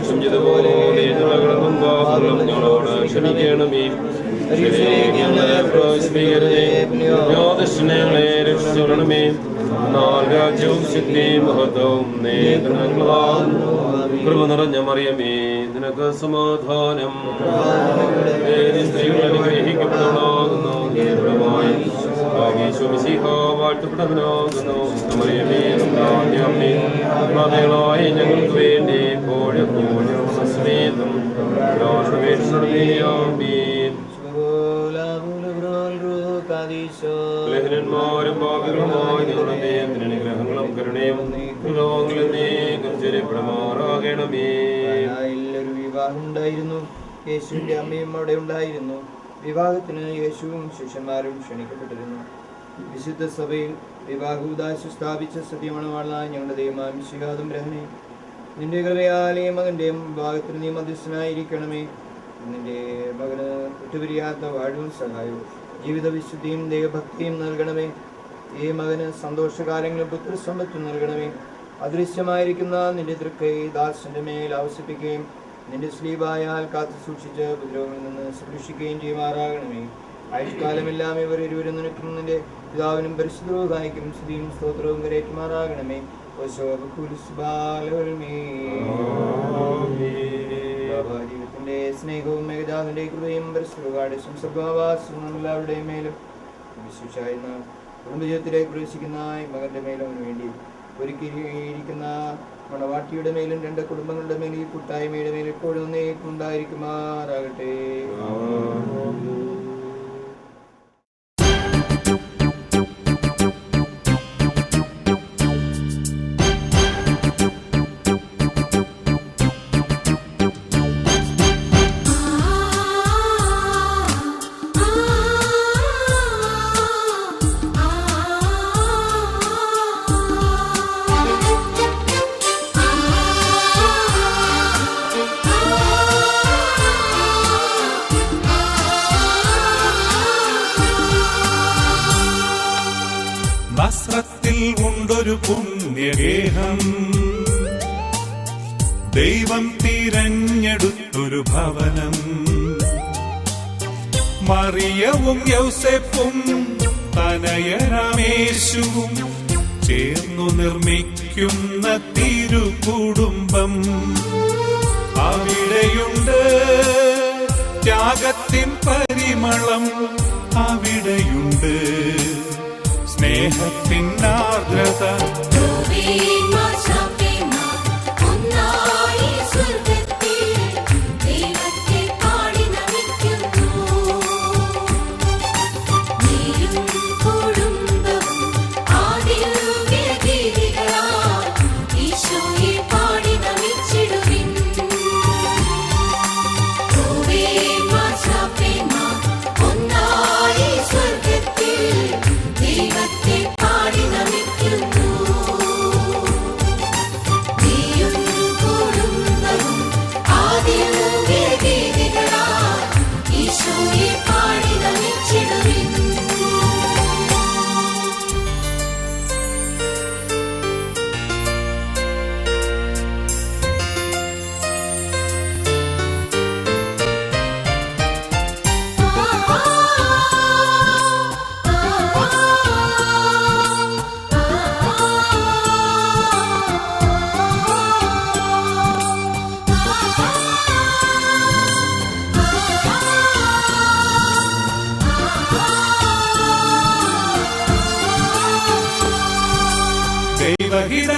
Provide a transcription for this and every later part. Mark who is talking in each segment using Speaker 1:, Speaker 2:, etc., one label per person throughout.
Speaker 1: ക്ഷമിച്ചതുപോലെ ഞങ്ങളോട് ക്ഷമിക്കണമേ. ഞങ്ങളെ രക്ഷിക്കണമേ. എന്നാൽ രാജ്യവും ശക്തിയും മഹത്വവും കൃപ നിറഞ്ഞ മറിയമേ, നിനക്ക് സമാധാനം. സ്ത്രീകൾ അനുഗ്രഹിക്കപ്പെട്ടവളാകുന്നു. വാഴ്ത്തപ്പെട്ടവനാകുന്നു. മറിയമേ, അമ്മേ, ഞങ്ങൾക്ക് വേണ്ടി എപ്പോഴും സമേതം ഗ്രഹന്മാരും പാപികളുമായി ഞങ്ങളുടെ ദൈവത്തിന് അനുഗ്രഹങ്ങളും കരുണയും ചെറിയപ്പെടമാറാകണമേ.
Speaker 2: ഒരു വിവാഹം ഉണ്ടായിരുന്നു. യേശുവിന്റെ അമ്മയും അവിടെ ഉണ്ടായിരുന്നു. വിവാഹത്തിന് യേശുവും ശിഷ്യന്മാരും ക്ഷണിക്കപ്പെട്ടിരുന്നു. വിശുദ്ധ സഭയിൽ വിവാഹോദാശ സ്ഥാപിച്ച സത്യമണവാളായ ഞങ്ങളുടെ ദൈവമായ മിശിഹാദം ബ്രഹ്മനെ, നിന്റെ കൃപയാലേ മകന്റെയും വിവാഹത്തിന് നീ മധ്യസ്ഥനായിരിക്കണമേ. നിന്റെ മകന് വിട്ടുപിരിയാത്ത വാഴവും സഹായവും ജീവിത വിശുദ്ധിയും ദൈവഭക്തിയും നൽകണമേ. ഈ മകന് സന്തോഷകാലങ്ങളും പുത്രസമ്പത്തും നൽകണമേ. അദൃശ്യമായിരിക്കുന്ന നിന്റെ തൃക്കൈ ദാസന്റെ മേൽ ആവസിപ്പിക്കുകയും നിന്റെ സ്ലീവായാൽ കാത്തു സൂക്ഷിച്ച് ഉപദ്രവങ്ങളിൽ നിന്ന് സംരക്ഷിക്കുകയും ചെയ്യുമാറാകണമേ. ആയുഷ്കാലമെല്ലാം ഇവർ ഇരുവരും നിനക്കും നിന്റെ പിതാവിനും പരിശുദ്ധവും സ്തുതിയും സ്തോത്രവും കരേറ്റുമാറാകണമേ. ജീവിതത്തിന്റെ സ്നേഹവും മേഘദാവിന്റെ കൃപയും പരിശുദ്ധവാടിച്ചും സർവവാസവും എല്ലാവരുടെയും മേലും വിശേഷായിരുന്ന കുടുംബജീവിതത്തിലേക്ക് പ്രവേശിക്കുന്ന മകന്റെ മേലും അവന് വേണ്ടി ഒരുക്കിയിരിക്കുന്ന മണവാട്ടിയുടെ മേലും രണ്ട് കുടുംബങ്ങളുടെ മേലും ഈ കൂട്ടായ്മയുടെ മേലും എപ്പോഴും ഉണ്ടായിരിക്കുമാറാകട്ടെ.
Speaker 3: നസ്രത്തിൽ ഉണ്ടൊരു പുണ്യഗേഹം, ദൈവം തിരഞ്ഞെടുത്തൊരു ഭവനം. മറിയവും യൗസേപ്പും തനയരാമേശുവും ചേർന്നു നിർമ്മിക്കുന്ന തിരുകുടുംബം. അവിടെയുണ്ട് ത്യാഗത്തിൻ പരിമളം, അവിടെയുണ്ട് സ്നേഹത്തിൻ ആർദ്രത.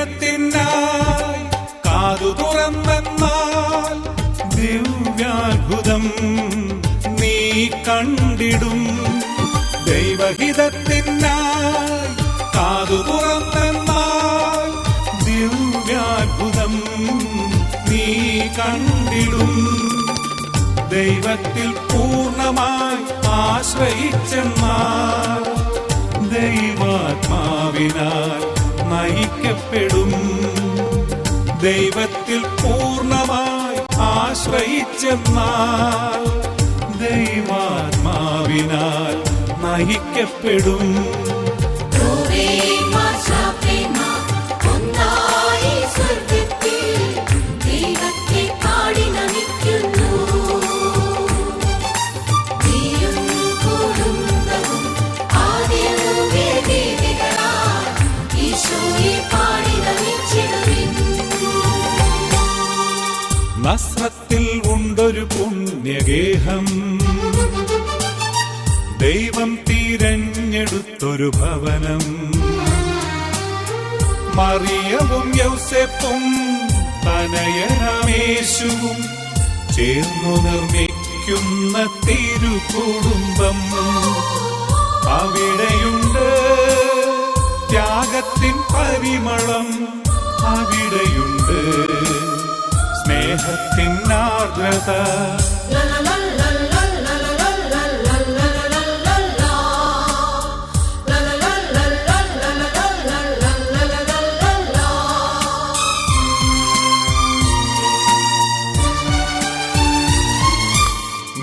Speaker 3: ദൈവഹിതത്തിനായി കാതു തുറന്നെന്നാൽ ദിവ്യാത്ഭുതം നീ കണ്ടിടും. ദൈവഹിതത്തിനായി കാതു തുറന്നെന്നാൽ ദിവ്യാത്ഭുതം നീ കണ്ടിടും. ദൈവത്തിൽ പൂർണ്ണമായി ആശ്രയിച്ചെന്നാൽ ദൈവാത്മാവിനാൽ നയിക്കപ്പെടും. ദൈവത്തിൽ പൂർണ്ണമായി ആശ്രയിച്ചെന്നാൽ ദൈവാത്മാവിനാൽ നയിക്കപ്പെടും.
Speaker 4: ദൈവത്തെ
Speaker 3: നസ്രത്തിൽ ഉണ്ടൊരു പുണ്യഗേഹം, ദൈവം തിരഞ്ഞെടുത്തൊരു ഭവനം. മറിയവും യൗസേപ്പും തനയനാമേശുവും ചേർന്നു നിർമ്മിക്കുന്ന തിരുകുടുംബം. അവിടെയുണ്ട് ത്യാഗത്തിൻ പരിമളം, അവിടെയുണ്ട് സ്നേഹത്തിൻ ആർദ്രത.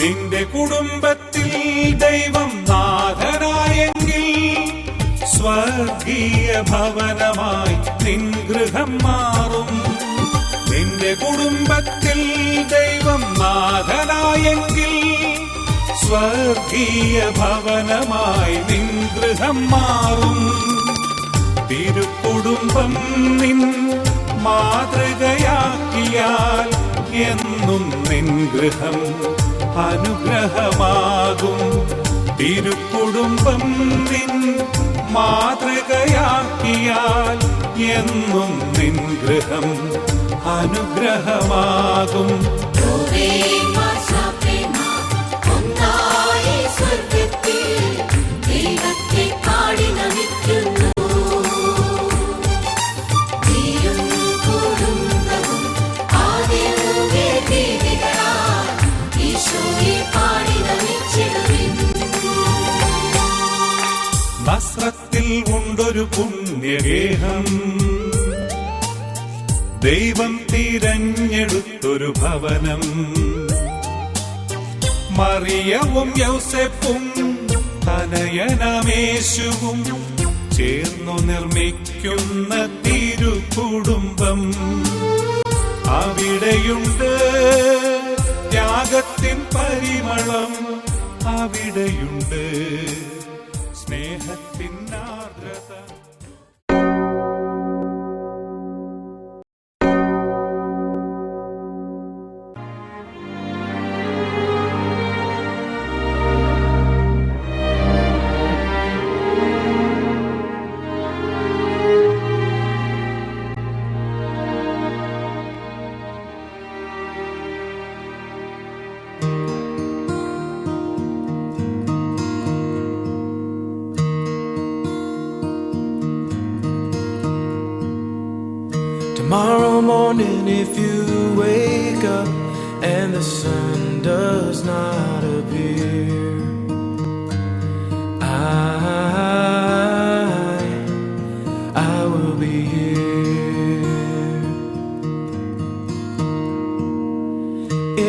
Speaker 3: നിന്റെ കുടുംബത്തിൽ ദൈവം നാഥനായെങ്കിൽ സ്വർഗീയ ഭവനമായി നിൻ ഗൃഹം മാറും. നിന്റെ കുടുംബത്തിൽ ദൈവം നാഥനായെങ്കിൽ സ്വർഗീയ ഭവനമായി നിൻ ഗൃഹം മാറും. തിരുക്കുടുംബം നിൻ മാതൃകയാക്കിയാൽ എന്നും നിൻ ഗൃഹം അനുഗ്രഹമാകും. തിരുക്കുടുംബം നിൻ മാതൃകയാക്കിയാൽ എന്നും നിൻ ഗൃഹം അനുഗ്രഹമാകും. നസ്രത്തിൽ ഉണ്ടൊരു പുണ്യഗേഹം, ദൈവം തിരഞ്ഞെടുത്തൊരു ഭവനം. മറിയവും യൗസേപ്പും തനയനാമേശുവും ചേർന്നു നിർമ്മിക്കുന്ന തിരുകുടുംബം. അവിടെയുണ്ട് ത്യാഗത്തിൻ പരിമളം, അവിടെയുണ്ട് സ്നേഹത്തിൻ ആർദ്രത.
Speaker 4: Tomorrow morning, if you wake up and the sun does not appear, I will be here.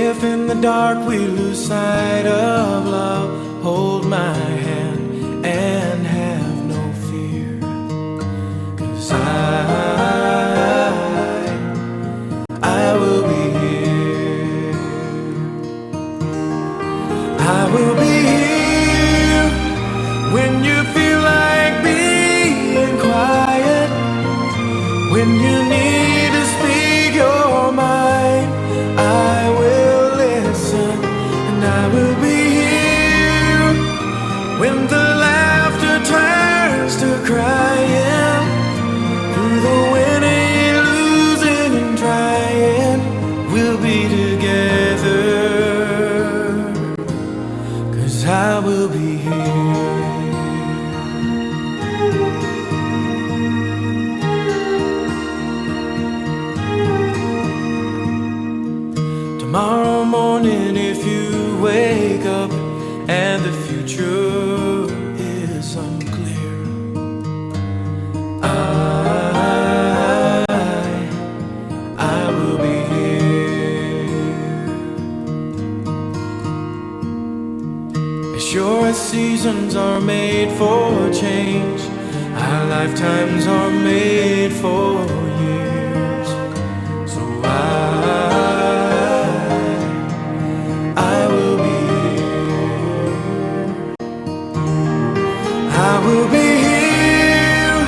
Speaker 4: If in the dark we lose sight of love, hold my hand and have no fear, 'cause I will be here. I will be here when you feel like being quiet, when you need to speak your mind. I will listen, and I will be here when the laughter turns to crying, through the winning, losing, and trying. We'll be together, 'cause I will be here. Tomorrow morning, if you wake up and the future is unclear, I will be here. As sure as seasons are made for change, our lifetimes are made for years. So I will be here. I will be here,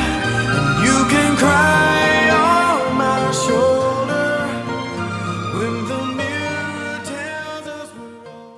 Speaker 4: and you can cry on my shoulder, when the mirror tells us we're wrong.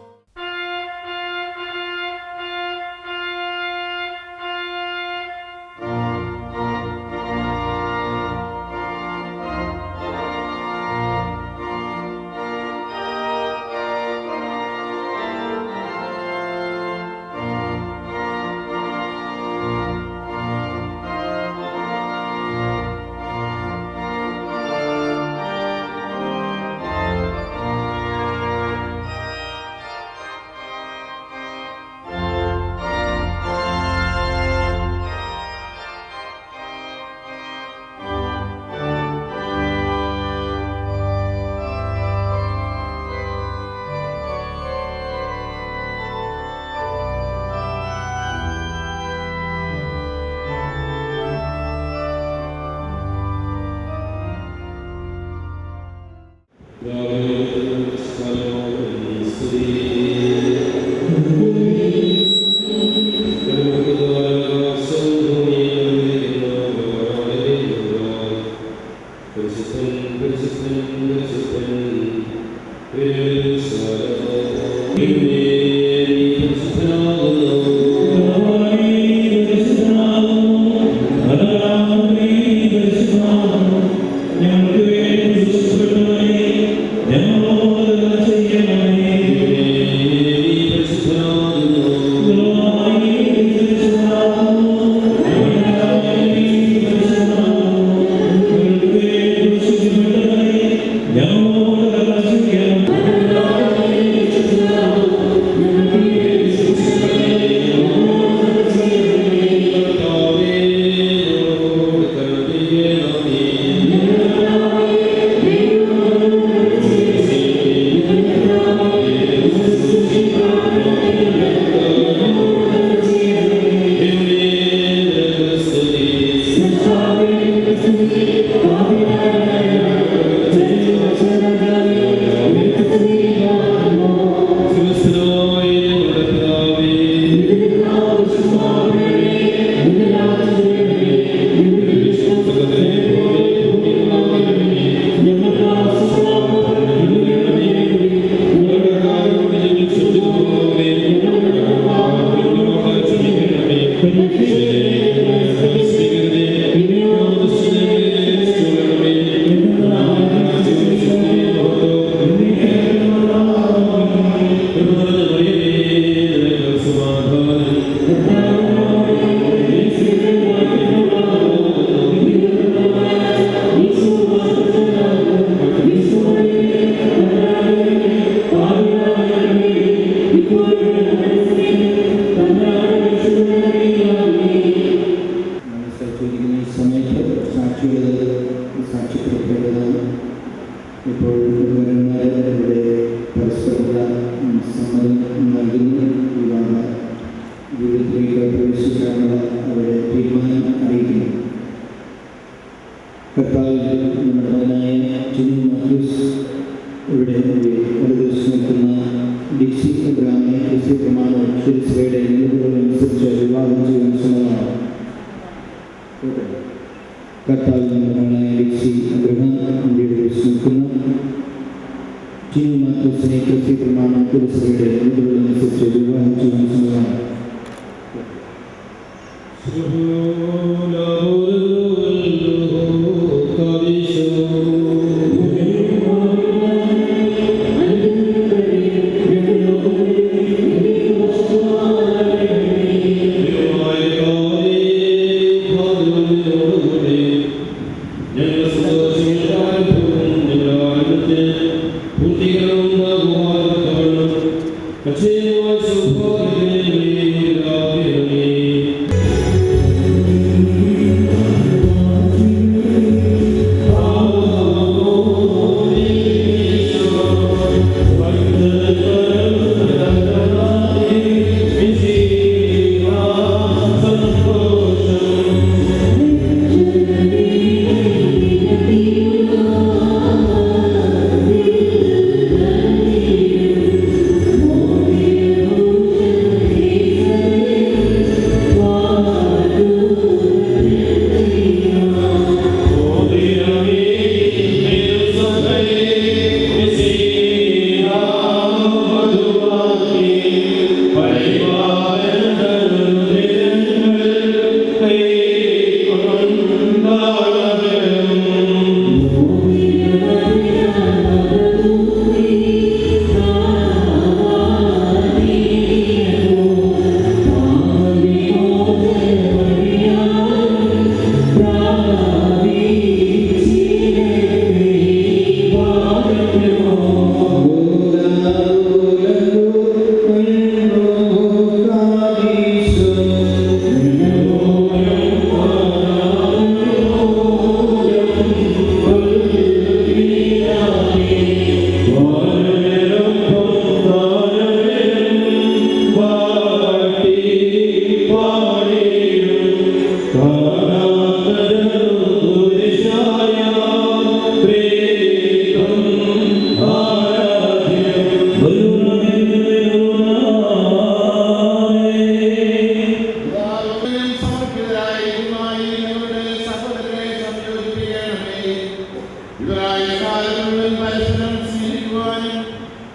Speaker 5: സ്വീകരിക്കുവാനും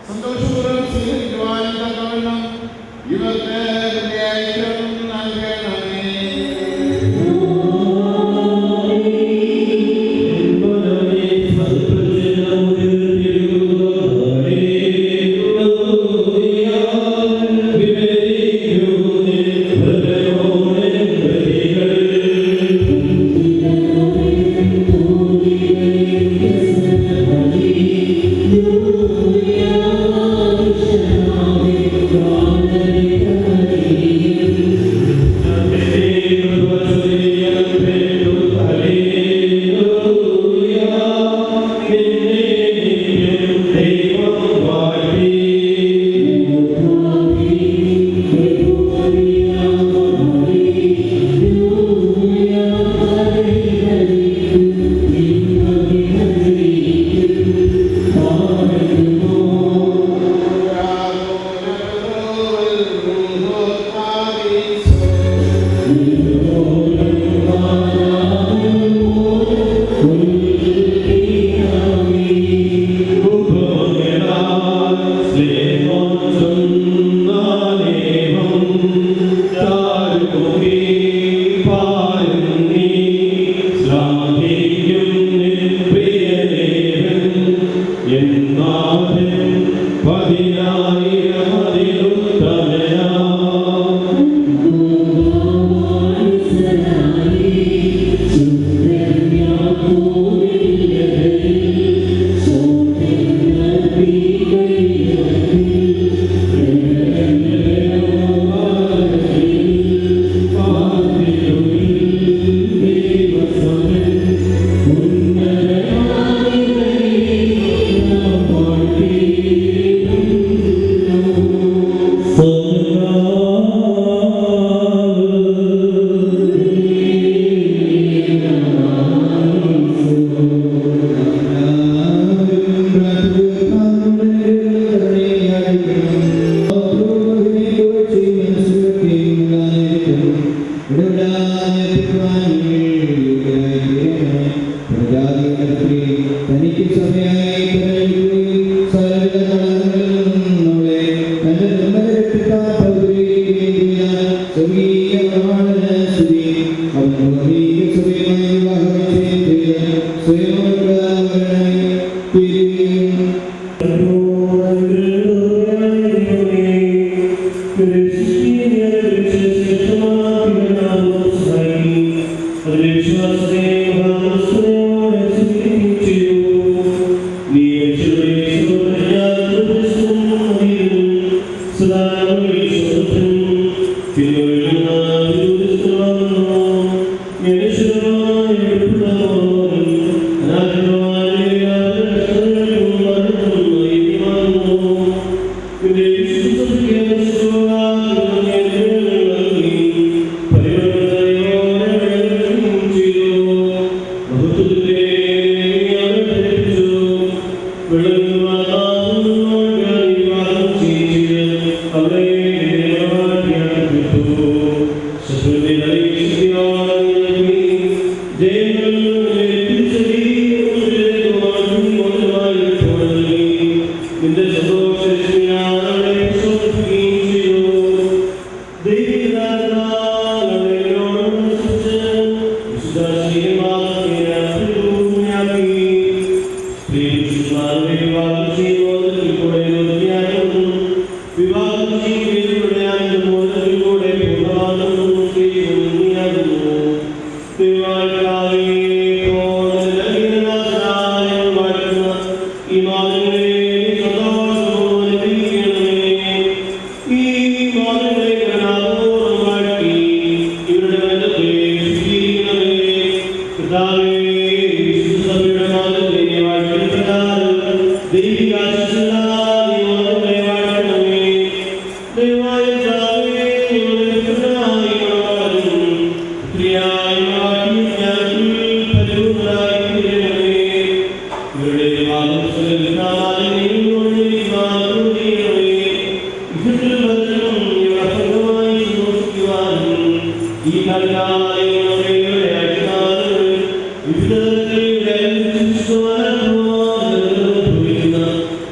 Speaker 5: സന്തോഷപൂർവ്വം സ്വീകരിക്കുവാനും തക്കവണ്ണം ഇവർക്ക് ഐക്യം നൽകണമേ.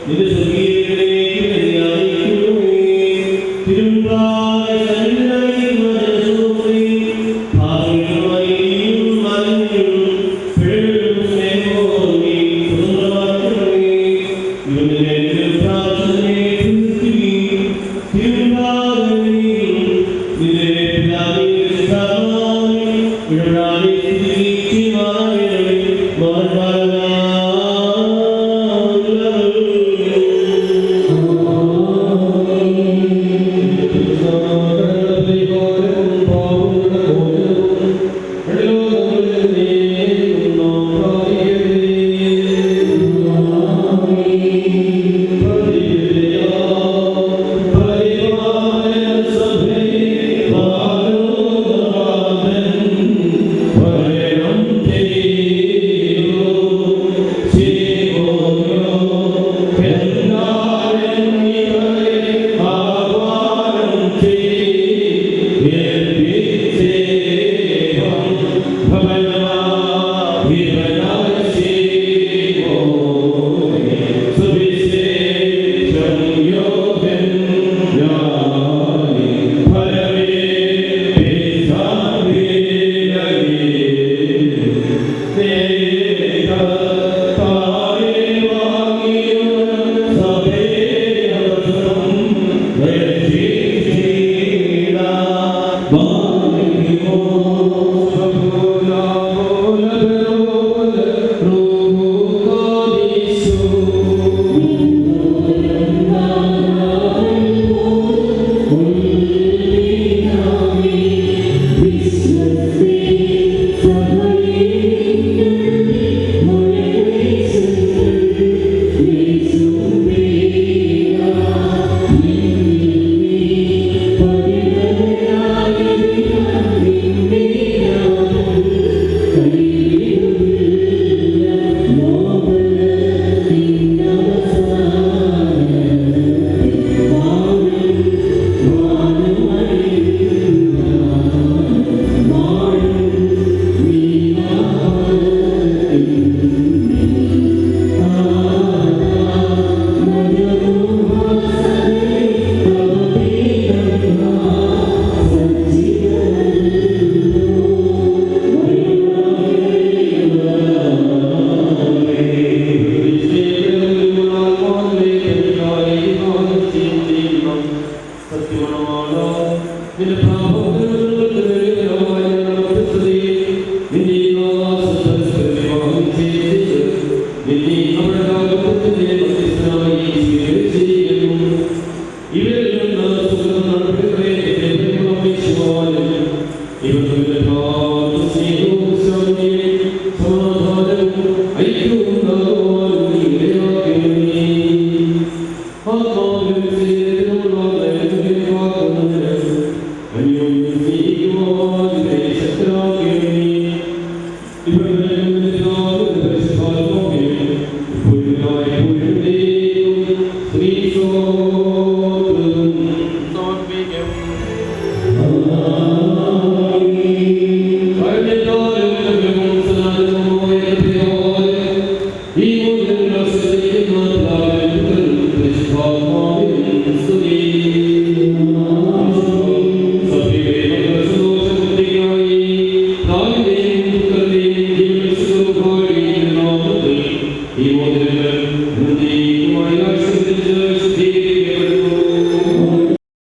Speaker 6: If
Speaker 5: Please,